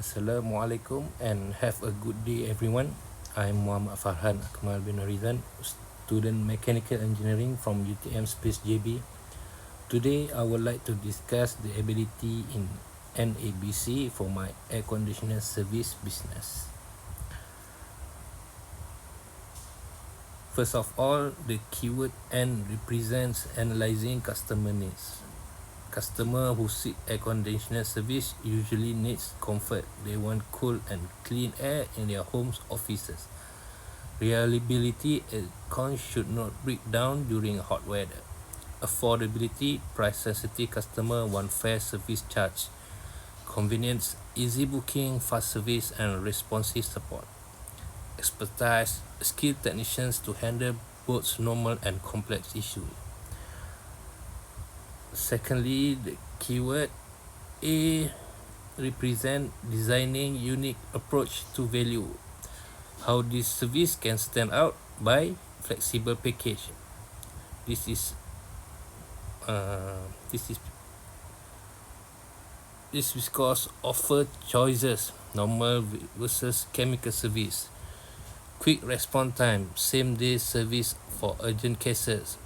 Assalamualaikum and have a good day everyone. I'm Muhammad Farhan Akmal bin Rizan, student mechanical engineering from UTM Space JB. Today I would like to discuss the ability in NABC for my air conditioner service business. First of all, the keyword N represents analyzing customer needs. Customer who seek air conditioner service usually needs comfort. They want cool and clean air in their homes, offices. Reliability, aircon should not break down during hot weather. Affordability, price-sensitive customer want fair service charge. Convenience, easy booking, fast service and responsive support. Expertise, skilled technicians to handle both normal and complex issues. Secondly, the keyword A represent designing unique approach to value. How this service can stand out by flexible package. This is because offer choices, normal versus chemical service, quick response time, same day service for urgent cases,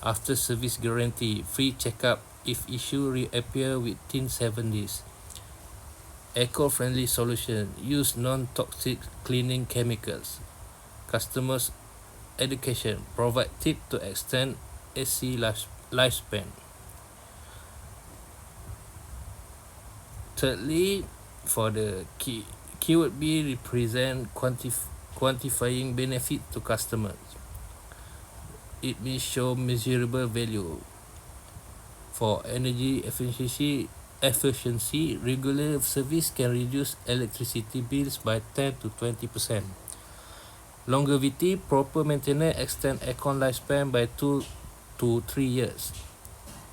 after service guarantee, free checkup if issue reappear within 7 days. Eco-friendly solution, use non-toxic cleaning chemicals. Customers education, provide tip to extend AC lifespan. Thirdly, for the keyword B represent quantifying benefit to customers. It may show measurable value. For energy efficiency, regular service can reduce electricity bills by 10 to 20%. Longevity, proper maintenance extend aircon lifespan by 2 to 3 years.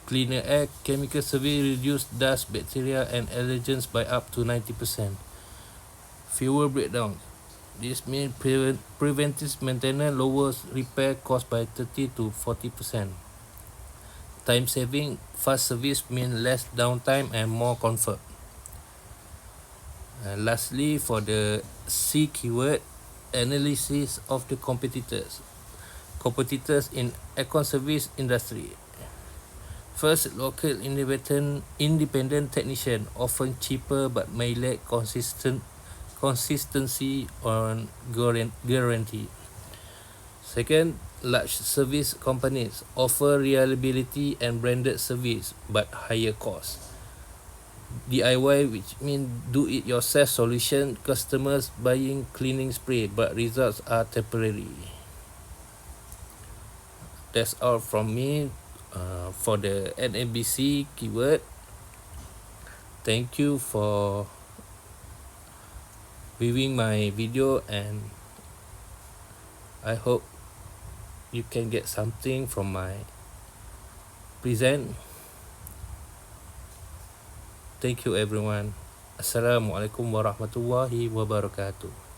Cleaner air, chemical service reduce dust, bacteria and allergens by up to 90%. Fewer breakdowns. This means preventive maintenance lowers repair cost by 30 to 40%. Time saving, fast service means less downtime and more comfort. Lastly, for the C keyword, analysis of the competitors. Competitors in aircon service industry. First, local independent technician, often cheaper but may lack consistency on guarantee. Second, large service companies offer reliability and branded service but higher cost. DIY, which means do-it-yourself solution, customers buying cleaning spray but results are temporary. That's all from me for the NABC keyword. Thank you for viewing my video and I hope you can get something from my present. Thank you everyone. Assalamualaikum warahmatullahi wabarakatuh.